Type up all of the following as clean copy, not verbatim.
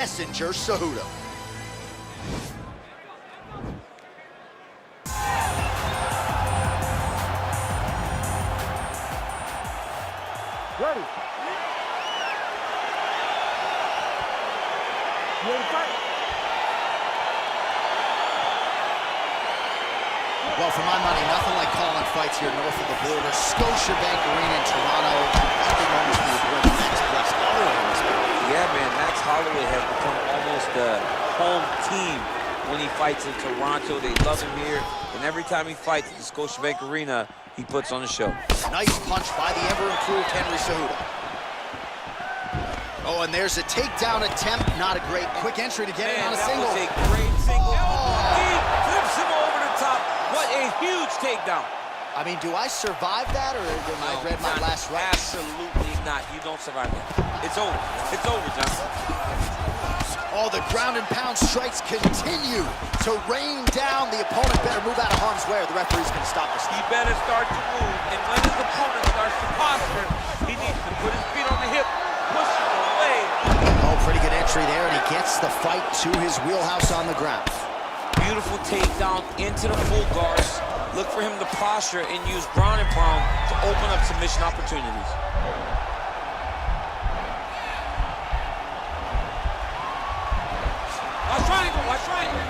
Messenger Cejudo. Ready. You ready to fight? Well, for my money, nothing like calling fights here north of the border. Scotiabank Arena in Toronto. Nothing almost be where the next best other is. Yeah, man, Max Holloway has become almost a home team when he fights in Toronto. They love him here, and every time he fights at the Scotiabank Arena, he puts on a show. Nice punch by the ever-improved Henry Cejudo. Oh, and there's a takedown attempt. Not a great quick entry to get it on a single. That was a great single. He flips him over the top. What a huge takedown. I mean, do I survive that, or am I read my last right? Absolutely not. You don't survive that. It's over. It's over, John. Oh, the ground and pound strikes continue to rain down. The opponent better move out of harm's way, or the referee's going to stop this. He better start to move, and when his opponent starts to posture, he needs to put his feet on the hip, push him away. Oh, pretty good entry there, and he gets the fight to his wheelhouse on the ground. Beautiful takedown into the full guards. Look for him to posture and use ground and pound to open up submission opportunities. Watch triangle, watch triangle.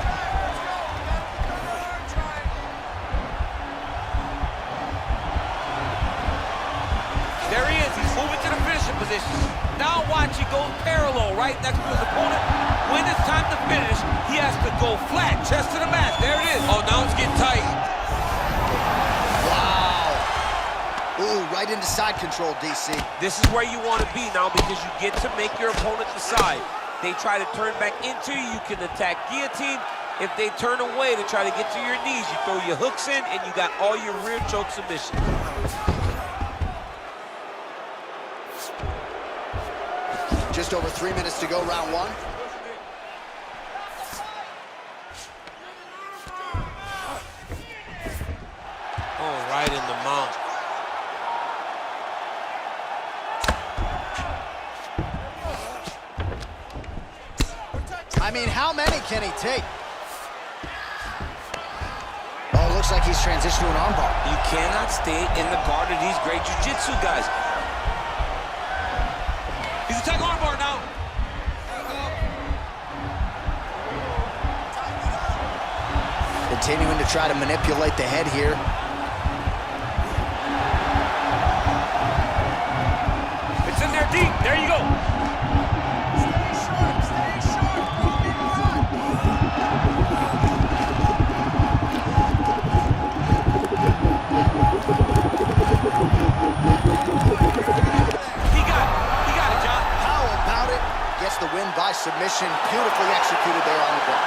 There he is, he's moving to the finishing position. Now watch, he goes parallel right next to his opponent. When it's time to finish, he has to go flat, chest to the mat. There it is. Oh, now it's getting tight. Wow. Ooh, right into side control, DC. This is where you want to be now because you get to make your opponent decide. They try to turn back into you, you can attack guillotine. If they turn away to try to get to your knees, you throw your hooks in and you got all your rear choke submissions. Just over 3 minutes to go, round one. Oh, right in the mount. I mean, how many can he take? Oh, looks like he's transitioned to an armbar. You cannot stay in the guard of these great jiu-jitsu guys. He's attacking armbar now. Continuing to try to manipulate the head here. It's in there deep. There you go. Stay sharp, stay sharp. He got it, John. How about it? Gets the win by submission. Beautifully executed there on the ground.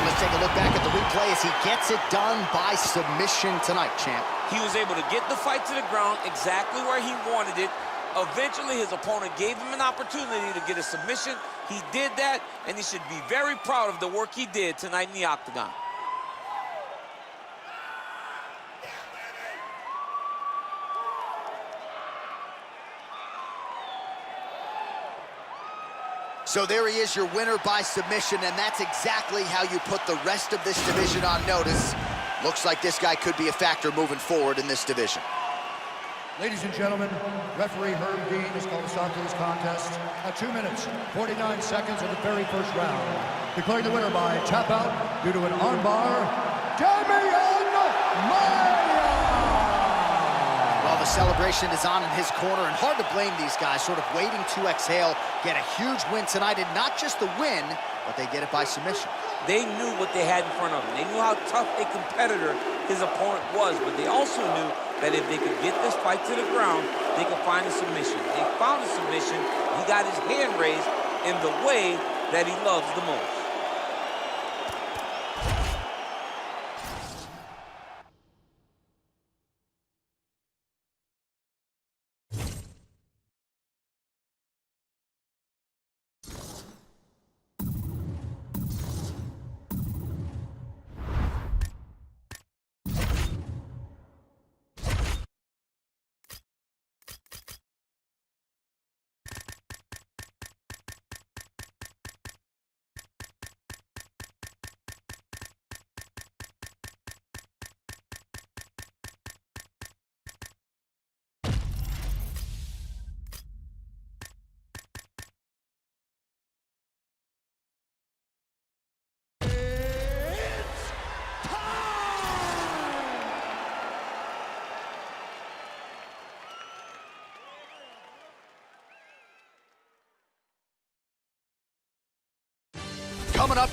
Let's take a look back at the replay as he gets it done by submission tonight, champ. He was able to get the fight to the ground exactly where he wanted it. Eventually, his opponent gave him an opportunity to get a submission. He did that, and he should be very proud of the work he did tonight in the octagon. So there he is, your winner by submission, and that's exactly how you put the rest of this division on notice. Looks like this guy could be a factor moving forward in this division. Ladies and gentlemen, referee Herb Dean has called a stop to this contest at 2 minutes, 49 seconds of the very first round. Declaring the winner by tap out due to an armbar, ANYONE Maya! Well, the celebration is on in his corner, and hard to blame these guys, sort of waiting to exhale, get a huge win tonight, and not just the win, but they get it by submission. They knew what they had in front of them. They knew how tough a competitor his opponent was, but they also knew that if they could get this fight to the ground, they could find a submission. They found a submission. He got his hand raised in the way that he loves the most.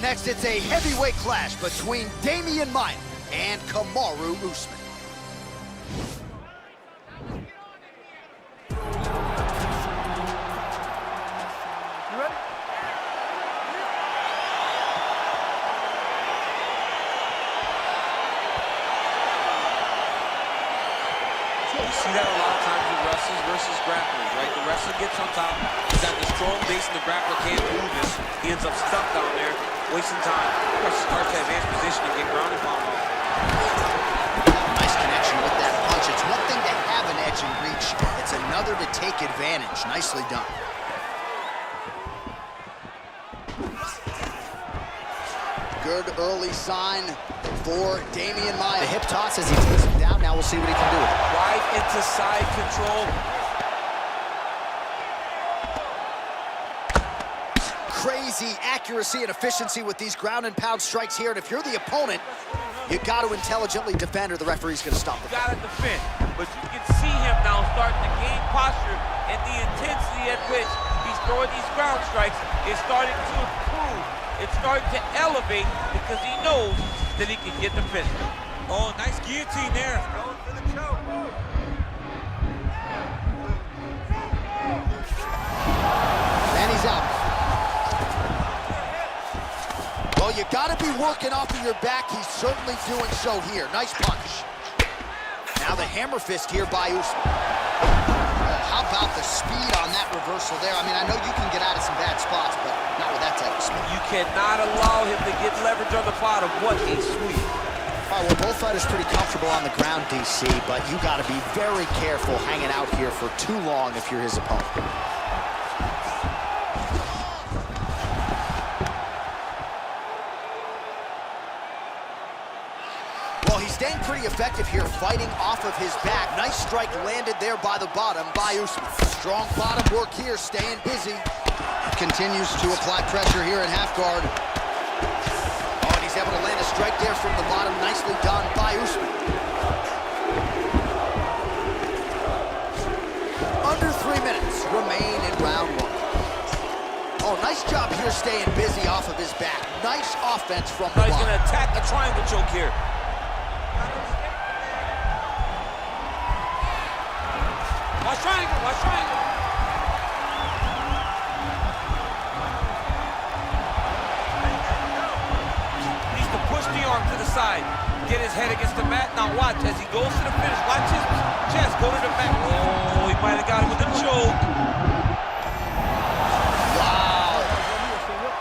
next, it's a heavyweight clash between Damian Maia and Kamaru Usman. You ready? You see that a lot of times with wrestlers versus grapplers, right? The wrestler gets on top, he's got the strong base, and the grappler can't move this. He ends up stuck down there, wasting time. The wrestler starts to advance position and get ground and pound off. Nice connection with that punch. It's one thing to have an edge and reach. It's another to take advantage. Nicely done. Good early sign for Damian Maia. The hip toss as he takes him down. Now we'll see what he can do with it. Right into side control. Crazy accuracy and efficiency with these ground and pound strikes here. And if you're the opponent, you got to intelligently defend or the referee's going to stop it. Got to defend, but you can see him now starting to gain posture, and the intensity at which he's throwing these ground strikes is starting to improve. It's starting to elevate because he knows that he can get the finish. Oh, nice guillotine there. Going for the choke. And he's out. Well, you got to be working off of your back. He's certainly doing so here. Nice punch. Now the hammer fist here by Usman. How about the speed on that reversal there? I mean, I know you can get out of some bad spots, but not with that type of speed. You cannot allow him to get leverage on the bottom. What a sweep. All right, well, both fighters pretty comfortable on the ground, DC, but you got to be very careful hanging out here for too long if you're his opponent. Well, he's staying pretty effective here, fighting off of his back. Nice strike landed there by the bottom by Usman. Strong bottom work here, staying busy. Continues to apply pressure here in half guard. Oh, and he's able to land a strike there from the bottom. Nicely done by Usman. Under 3 minutes remain in round one. Oh, nice job here staying busy off of his back. Nice offense from the bottom. He's going to attack a triangle choke here. Watch triangle, watch triangle. Needs to push the arm to the side. Get his head against the mat. Now watch as he goes to the finish. Watch his chest go to the mat. Oh, he might have got him with a choke. Wow.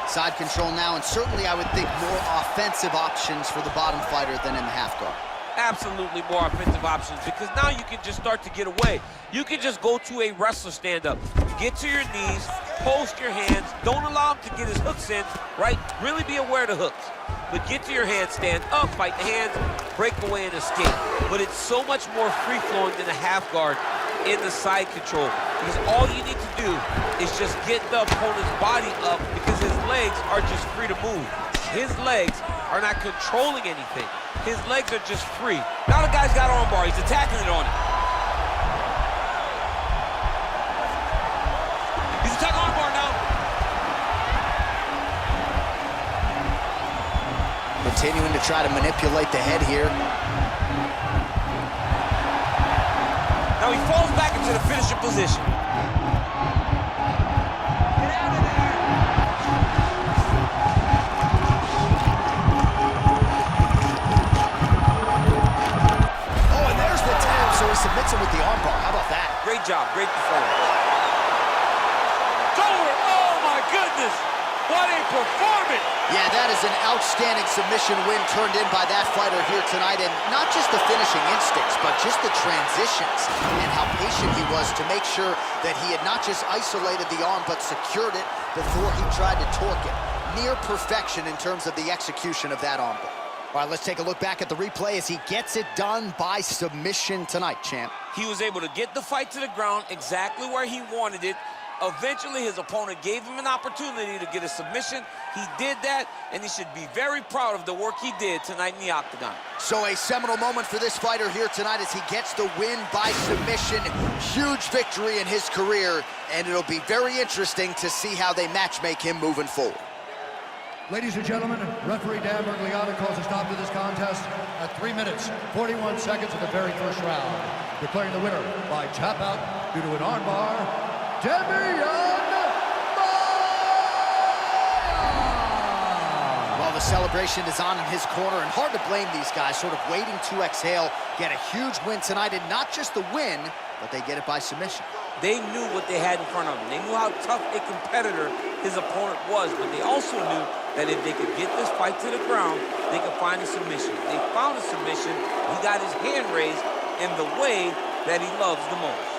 Side control now, and certainly I would think more offensive options for the bottom fighter than in the half guard. Absolutely more offensive options, because now you can just start to get away. You can just go to a wrestler stand-up. Get to your knees, post your hands. Don't allow him to get his hooks in, right? Really be aware of the hooks. But get to your hands, stand up, fight the hands, break away and escape. But it's so much more free-flowing than a half guard in the side control, because all you need to do is just get the opponent's body up, because his legs are just free to move. His legs are not controlling anything. His legs are just free. Now the guy's got armbar. He's attacking it on it. He's attacking armbar now. Continuing to try to manipulate the head here. Now he falls back into the finishing position. Get out of there. So he submits him with the armbar. How about that? Great job, great performance. Over. Oh my goodness! What a performance! Yeah, that is an outstanding submission win turned in by that fighter here tonight. And not just the finishing instincts, but just the transitions and how patient he was to make sure that he had not just isolated the arm, but secured it before he tried to torque it. Near perfection in terms of the execution of that armbar. All right, let's take a look back at the replay as he gets it done by submission tonight, champ. He was able to get the fight to the ground exactly where he wanted it. Eventually, his opponent gave him an opportunity to get a submission. He did that, and he should be very proud of the work he did tonight in the octagon. So a seminal moment for this fighter here tonight as he gets the win by submission. Huge victory in his career, and it'll be very interesting to see how they matchmake him moving forward. Ladies and gentlemen, referee Dan Bergliata calls a stop to this contest at 3 minutes, 41 seconds of the very first round, declaring the winner by tap out due to an armbar, ANYONE. Well, the celebration is on in his corner, and hard to blame these guys, sort of waiting to exhale, get a huge win tonight, and not just the win, but they get it by submission. They knew what they had in front of them. They knew how tough a competitor his opponent was, but they also knew that if they could get this fight to the ground, they could find a submission. They found a submission. He got his hand raised in the way that he loves the most.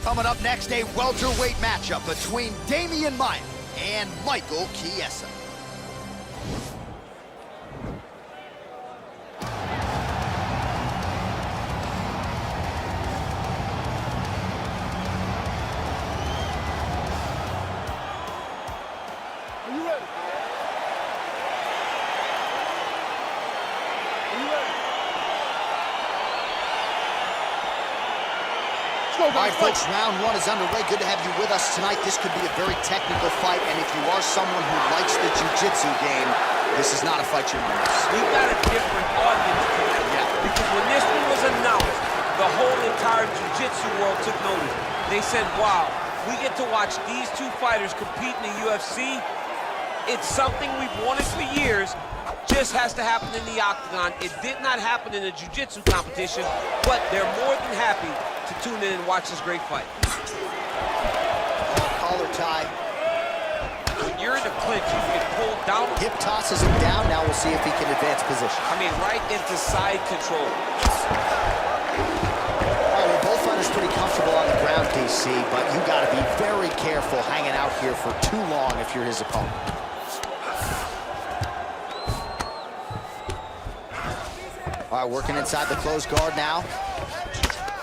Coming up next, a welterweight matchup between ANYONE Maia and Michael Chiesa. Are you ready? Are you ready? All right, folks, round one is underway. Good to have you with us tonight. This could be a very technical fight, and if you are someone who likes the jiu-jitsu game, this is not a fight you're going to miss. We've got a different audience tonight. Yeah. Because when this one was announced, the whole entire jiu-jitsu world took notice. They said, wow, we get to watch these two fighters compete in the UFC. It's something we've wanted for years. Just has to happen in the octagon. It did not happen in the jiu-jitsu competition, but they're more than happy to tune in and watch this great fight. Collar tie. When you're in the clinch, you get pulled down. Hip tosses him down. Now we'll see if he can advance position. I mean, right into side control. All right, well, both fighters pretty comfortable on the ground, DC, but you got to be very careful hanging out here for too long if you're his opponent. All right, working inside the closed guard now.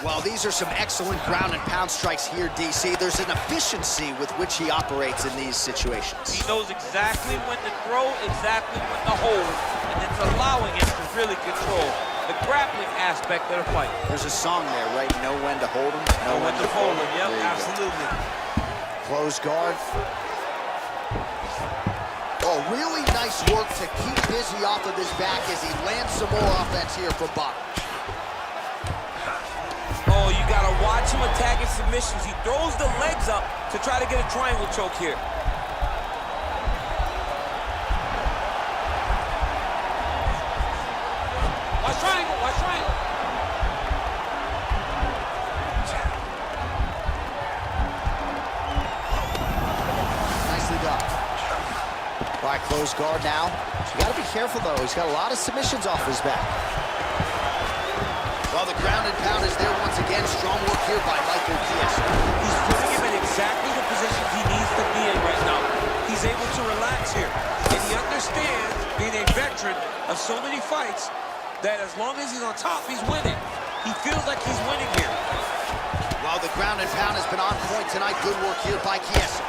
Well, these are some excellent ground and pound strikes here, DC. There's an efficiency with which he operates in these situations. He knows exactly when to throw, exactly when to hold, and it's allowing him to really control the grappling aspect of the fight. There's a song there, right? Know when to hold him, Know when to fold him. Yep, There you go. absolutely. Closed guard. Oh, really nice work to keep busy off of his back as he lands some more offense here from bottom. Oh, you gotta watch him attacking submissions. He throws the legs up to try to get a triangle choke here. Watch triangle, watch triangle. Nicely done. All right, closed guard now. You gotta be careful, though. He's got a lot of submissions off his back. Well, the ground and pound is there once again. Strong work here by Michael Chiesa. He's putting him in exactly the position he needs to be in right now. He's able to relax here. And he understands, being a veteran of so many fights, that as long as he's on top, he's winning. He feels like he's winning here. Well, the ground and pound has been on point tonight. Good work here by Chiesa.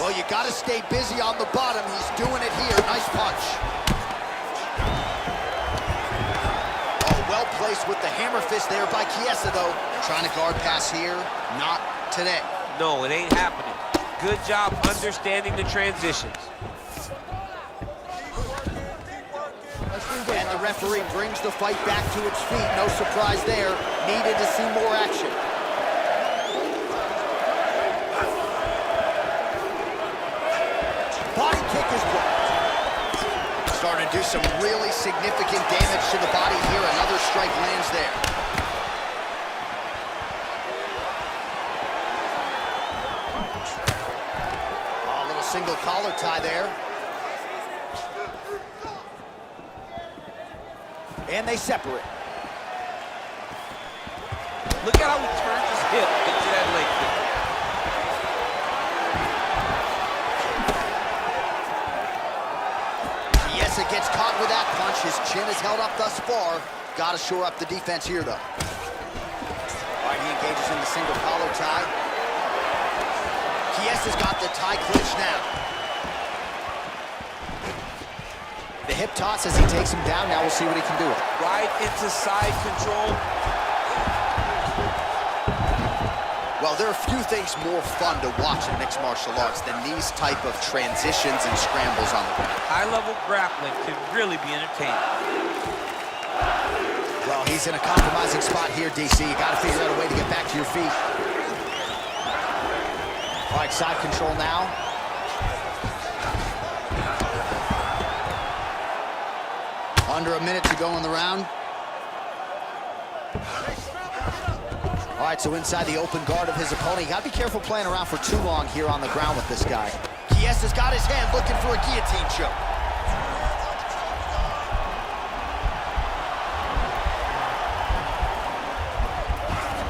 Well, you got to stay busy on the bottom. He's doing it here. Nice punch. Oh, well placed with the hammer fist there by Chiesa, though. Trying to guard pass here. Not today. No, it ain't happening. Good job understanding the transitions. And the referee brings the fight back to its feet. No surprise there. Needed to see more action. Body kick is blocked. Starting to do some really significant damage to the body here. Another strike lands there. Oh, a little single collar tie there. And they separate. Look at how he turns his hip into that leg kick. Chiesa gets caught with that punch. His chin is held up thus far. Got to shore up the defense here, though. All right, he engages in the single collar tie. Chiesa's got the tie clinch now. The hip toss as he takes him down. Now we'll see what he can do with it. Right into side control. Well, there are few things more fun to watch in mixed martial arts than these type of transitions and scrambles on the ground. High-level grappling can really be entertaining. Well, he's in a compromising spot here, DC. You got to figure out a way to get back to your feet. All right, side control now. Under a minute to go in the round. All right, so inside the open guard of his opponent. You got to be careful playing around for too long here on the ground with this guy. Chiesa's got his hand looking for a guillotine choke.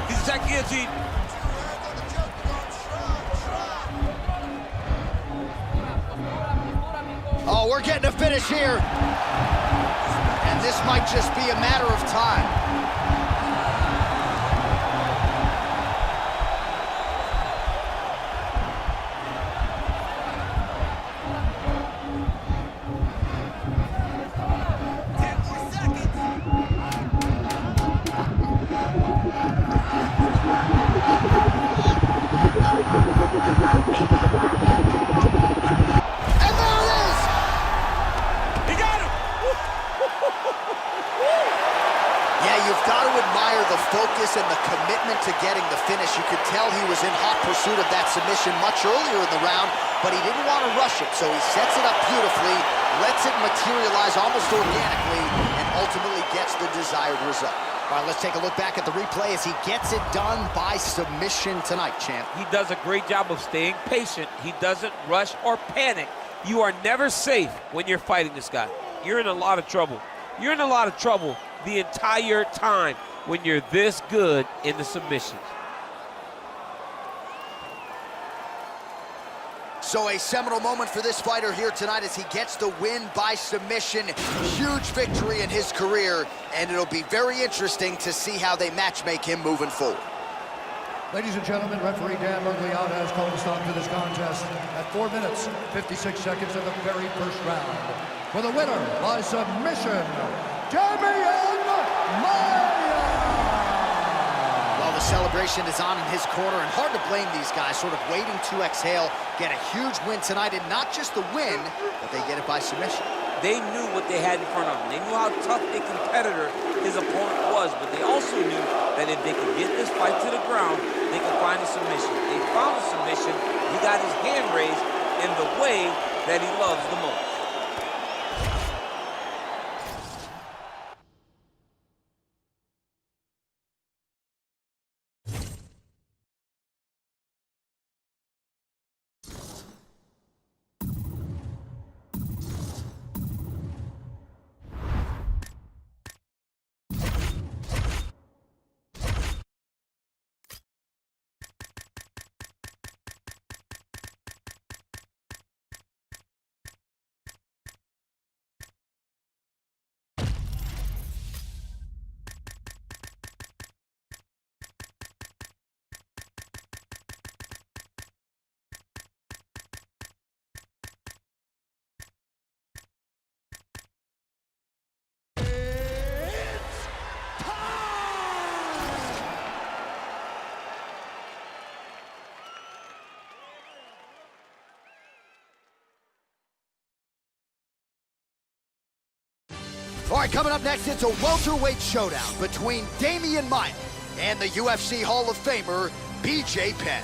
He's attack guillotine. Oh, we're getting a finish here. And this might just be a matter of time. Focus and the commitment to getting the finish. You could tell he was in hot pursuit of that submission much earlier in the round, but he didn't want to rush it, so he sets it up beautifully, lets it materialize almost organically, and ultimately gets the desired result. All right, let's take a look back at the replay as he gets it done by submission tonight, champ. He does a great job of staying patient. He doesn't rush or panic. You are never safe when you're fighting this guy. You're in a lot of trouble. You're in a lot of trouble the entire time when you're this good in the submissions. So a seminal moment for this fighter here tonight as he gets the win by submission. Huge victory in his career, and it'll be very interesting to see how they matchmake him moving forward. Ladies and gentlemen, referee Dan Mergliata has called a stop to this contest at 4 minutes, 56 seconds of the very first round. For the winner by submission, ANYONE Maya! Well, the celebration is on in his corner, and hard to blame these guys, sort of waiting to exhale, get a huge win tonight, and not just the win, but they get it by submission. They knew what they had in front of them. They knew how tough a competitor his opponent was, but they also knew that if they could get this fight to the ground, they could find a submission. They found a submission. He got his hand raised in the way that he loves the most. All right, coming up next, it's a welterweight showdown between Damian Maia and the UFC Hall of Famer, BJ Penn.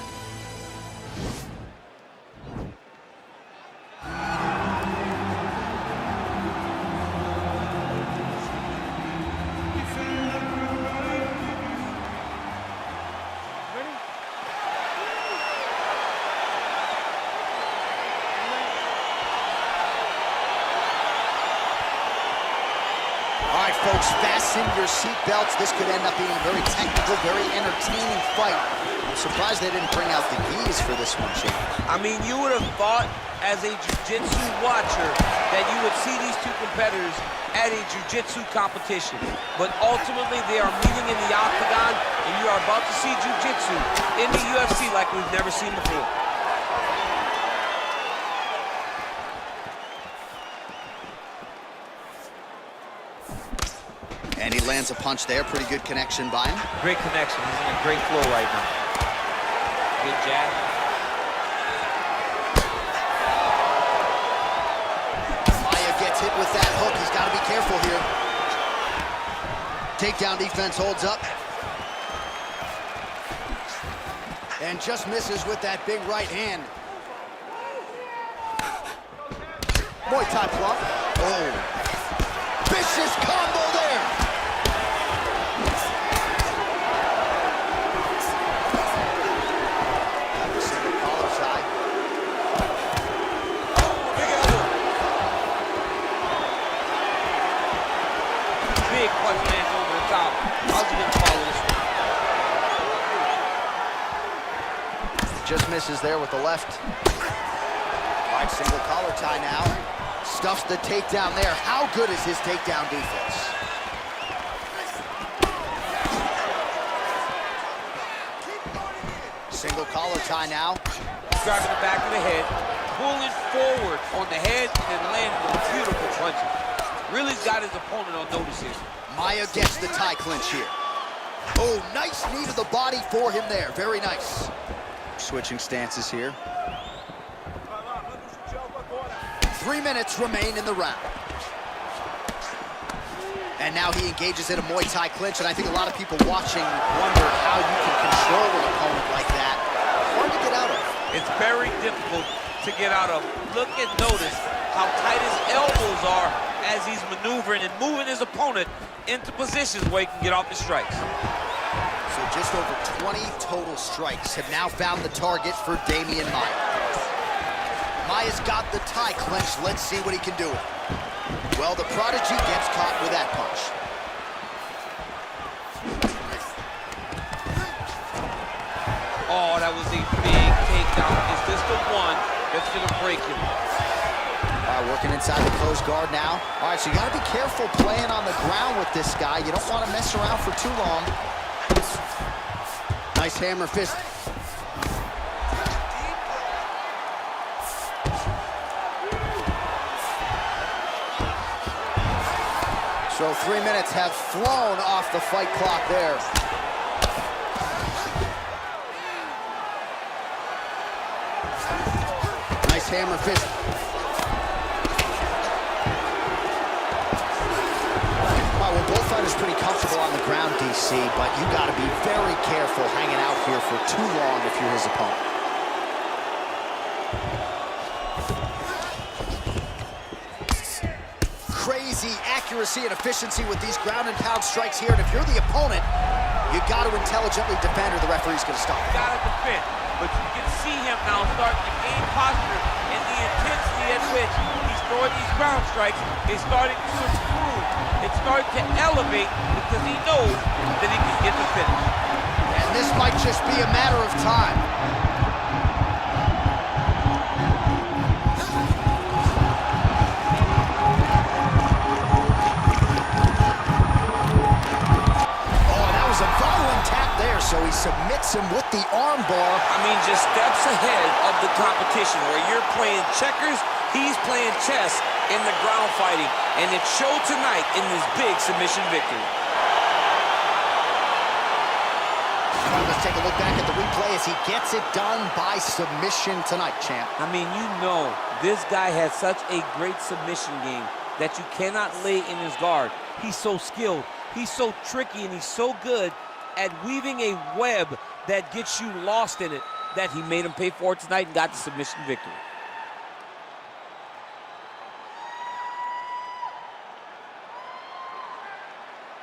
All right, folks, fasten your seatbelts. This could end up being a very technical, very entertaining fight. I'm surprised they didn't bring out the gis for this one, Chief. I mean, you would have thought, as a jiu-jitsu watcher, that you would see these two competitors at a jiu-jitsu competition. But ultimately, they are meeting in the octagon, and you are about to see jiu-jitsu in the UFC like we've never seen before. And he lands a punch there. Pretty good connection by him. Great connection. He's in a great flow right now. Good jab. Maia gets hit with that hook. He's got to be careful here. Takedown defense holds up. And just misses with that big right hand. Muay Thai plug. Oh. Vicious combo there. Single collar side. Big punch lands over the top. How's he gonna follow this one? Just misses there with the left. All right, single collar tie now. Stuffs the takedown there. How good is his takedown defense? Single collar tie now. Driving the back of the head, pulling forward on the head, and landing with beautiful punches. Really got his opponent on notice here. Maia gets the tie clinch here. Oh, nice knee to the body for him there. Very nice. Switching stances here. 3 minutes remain in the round. And now he engages in a Muay Thai clinch, and I think a lot of people watching wonder how you can control an opponent like that. Hard to get out of. It's very difficult to get out of. Look and notice how tight his elbows are as he's maneuvering and moving his opponent into positions where he can get off the strikes. So just over 20 total strikes have now found the target for Damian Maia. Maia's got the tie clinch. Let's see what he can do. Well, the prodigy gets caught with that punch. Oh, that was a big takedown. Is this the one that's gonna break him? Working inside the closed guard now. All right, so you gotta be careful playing on the ground with this guy. You don't want to mess around for too long. Nice hammer fist. So 3 minutes have flown off the fight clock there. Nice hammer fist. Well, both fighters pretty comfortable on the ground, DC, but you got to be very careful hanging out here for too long if you're his opponent. Crazy accuracy and efficiency with these ground and pound strikes here, and if you're the opponent, you got to intelligently defend or the referee's going to stop. You gotta defend, but you can see him now starting to gain posture, and the intensity at which he's throwing these ground strikes is starting to improve. It's starting to elevate because he knows that he can get the finish. And this might just be a matter of time. So he submits him with the arm bar. I mean, just steps ahead of the competition. Where you're playing checkers, he's playing chess in the ground fighting. And it showed tonight in this big submission victory. All right, let's take a look back at the replay as he gets it done by submission tonight, champ. I mean, you know, this guy has such a great submission game. that you cannot lay in his guard. He's so skilled, he's so tricky, and he's so good at weaving a web that gets you lost in it that he made him pay for it tonight and got the submission victory.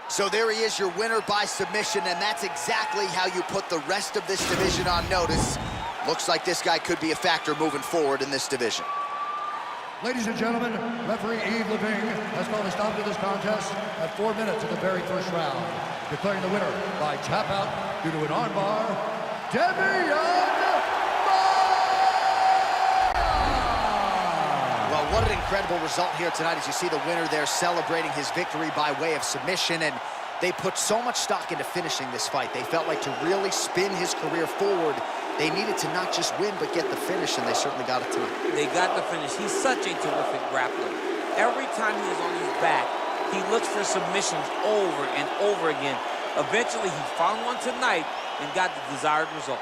So there he is, your winner by submission, and that's exactly how you put the rest of this division on notice. Looks like this guy could be a factor moving forward in this division. Ladies and gentlemen, referee Yves Levine has called a stop to this contest at 4 minutes of the very first round, declaring the winner by tap out due to an armbar, Well, what an incredible result here tonight as you see the winner there celebrating his victory by way of submission, and they put so much stock into finishing this fight. They felt like to really spin his career forward, they needed to not just win, but get the finish, and they certainly got it tonight. They got the finish. He's such a terrific grappler. Every time he is on his back, he looks for submissions over and over again. Eventually, he found one tonight and got the desired result.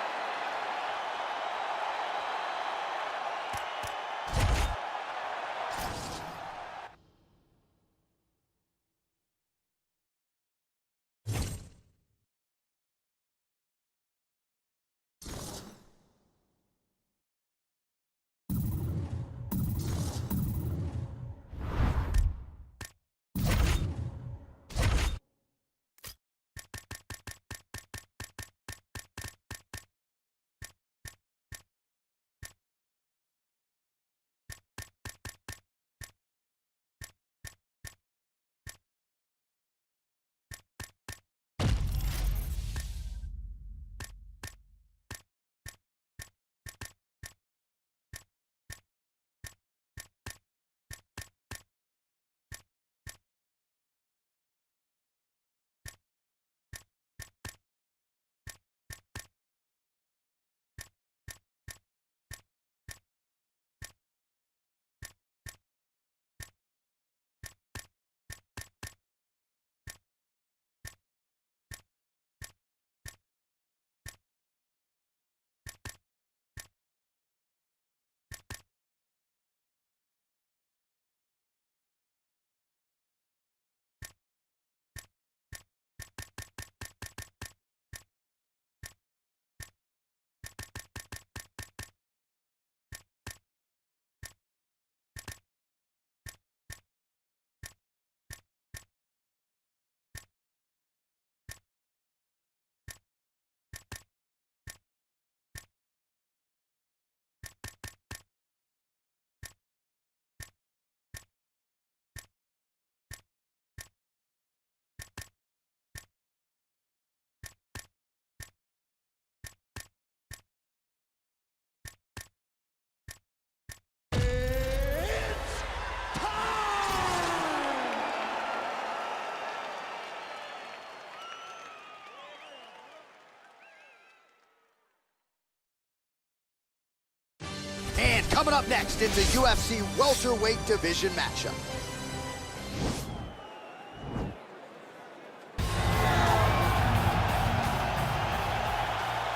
And coming up next, it's a UFC welterweight division matchup.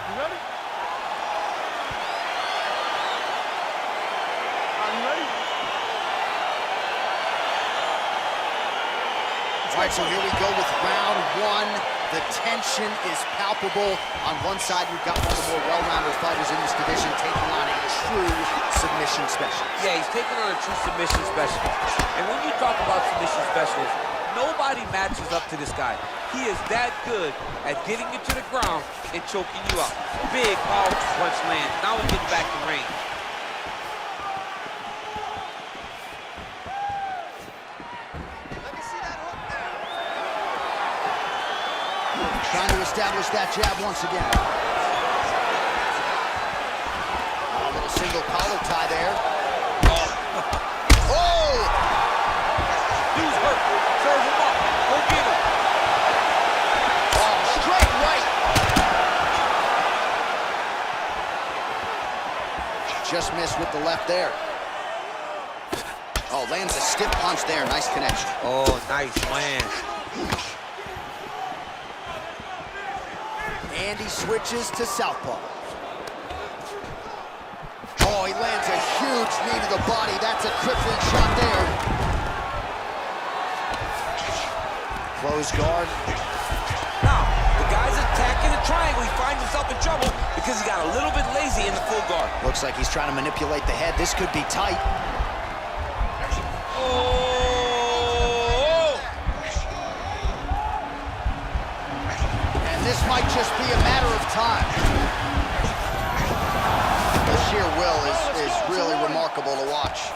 You ready? Are you ready? All right, so here we go with round one. The tension is palpable. On one side, we've got one of the more well-rounded fighters in this division taking on a true submission specialist. Yeah, he's taking on a true submission specialist. And when you talk about submission specialists, nobody matches up to this guy. He is that good at getting you to the ground and choking you out. Big, powerful punch lands. Now we get back to range. Trying to establish that jab once again. A little single collar tie there. Oh! Dude's hurt. Serve him up. Go get him. Oh, straight right. Just missed with the left there. Oh, lands a stiff punch there. Nice connection. Oh, nice land. And he switches to southpaw. Oh, he lands a huge knee to the body. That's a crippling shot there. Close guard. Now, the guy's attacking the triangle. He finds himself in trouble because he got a little bit lazy in the full guard. Looks like he's trying to manipulate the head. This could be tight. Oh! And this might just be a matter of time. The sheer will is really remarkable to watch.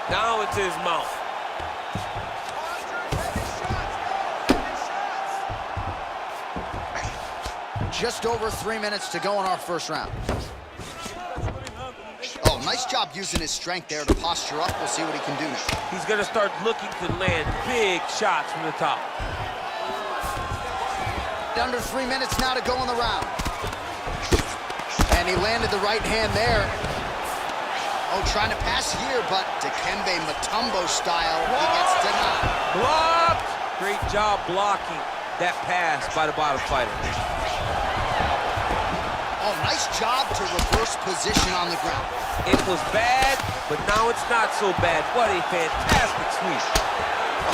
Now into his mouth. Just over 3 minutes to go in our first round. Oh, nice job using his strength there to posture up. We'll see what he can do now. He's going to start looking to land big shots from the top. Under 3 minutes now to go in the round. And he landed the right hand there. Oh, trying to pass here, but Dikembe Mutombo style, he gets denied. Blocked! Great job blocking that pass by the bottom fighter. Oh, nice job to reverse position on the ground. It was bad, but now it's not so bad. What a fantastic sweep.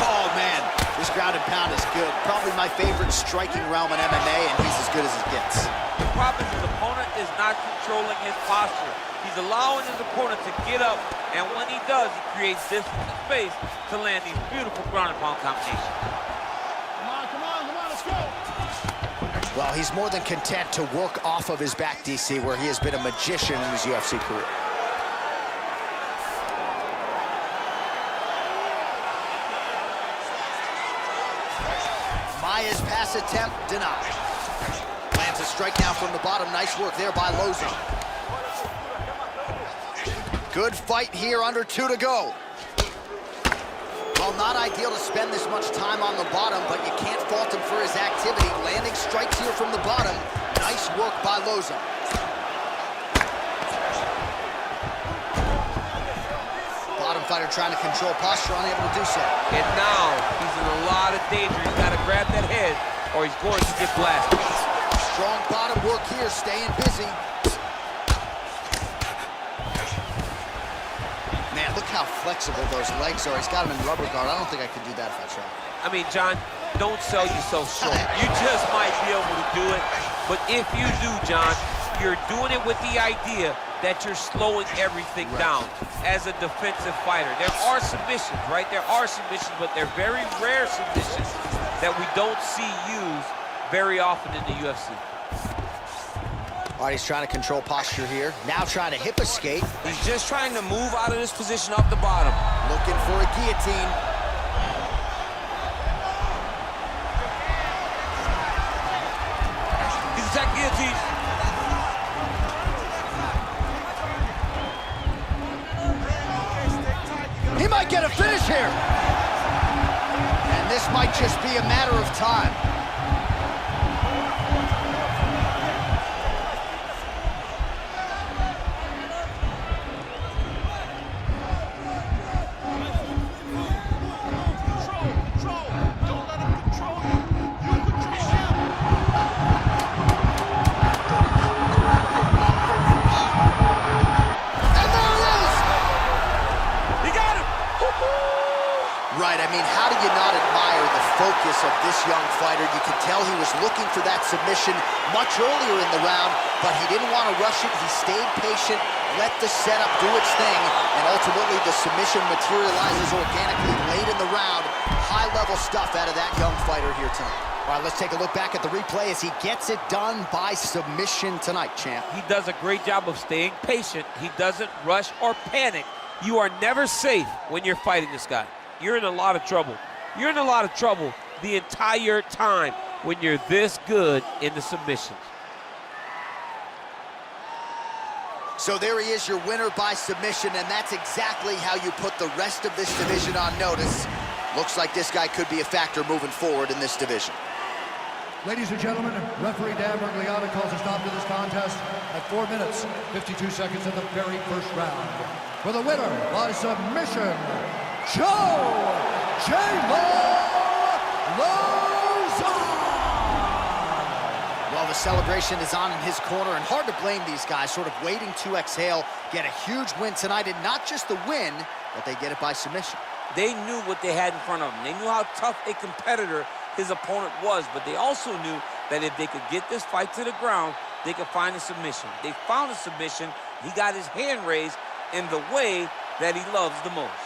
Oh, man, this ground and pound is good. Probably my favorite striking realm in MMA, and he's as good as it gets. The problem is his opponent is not controlling his posture. He's allowing his opponent to get up, and when he does, he creates distance and space to land these beautiful ground and pound combinations. Come on, let's go. Well, he's more than content to work off of his back, DC, where he has been a magician in his UFC career. Maia's pass attempt denied. Lands a strike now from the bottom. Nice work there by Loza. Good fight here, under 2 to go. Well, not ideal to spend this much time on the bottom, but you can't fault him for his activity. Landing strikes here from the bottom. Nice work by Loza. Bottom fighter trying to control posture, unable to do so. And now he's in a lot of danger. He's got to grab that head or he's going to get blasted. Strong bottom work here, staying busy. Man, look how flexible those legs are. He's got him in rubber guard. I don't think I could do that if I tried. I mean, John, don't sell yourself short. You just might be able to do it. But if you do, John, you're doing it with the idea that you're slowing everything down as a defensive fighter. There are submissions, right? There are submissions, but they're very rare submissions that we don't see used very often in the UFC. All right, he's trying to control posture here. Now trying to hip escape. He's just trying to move out of this position off the bottom. Looking for a guillotine. He's attacking guillotine. He might get a finish here. And this might just be a matter of time. Right, I mean, how do you not admire the focus of this young fighter? You can tell he was looking for that submission much earlier in the round, but he didn't want to rush it. He stayed patient, let the setup do its thing, and ultimately the submission materializes organically late in the round. High-level stuff out of that young fighter here tonight. All right, let's take a look back at the replay as he gets it done by submission tonight, champ. He does a great job of staying patient. He doesn't rush or panic. You are never safe when you're fighting this guy. You're in a lot of trouble. You're in a lot of trouble the entire time when you're this good in the submissions. So there he is, your winner by submission, and that's exactly how you put the rest of this division on notice. Looks like this guy could be a factor moving forward in this division. Ladies and gentlemen, referee Dan Bergliano calls a stop to this contest at 4 minutes, 52 seconds in the very first round. For the winner by submission, Joe Well, the celebration is on in his corner, and hard to blame these guys, sort of waiting to exhale, get a huge win tonight, and not just the win, but they get it by submission. They knew what they had in front of them. They knew how tough a competitor his opponent was, but they also knew that if they could get this fight to the ground, they could find a submission. They found a submission. He got his hand raised in the way that he loves the most.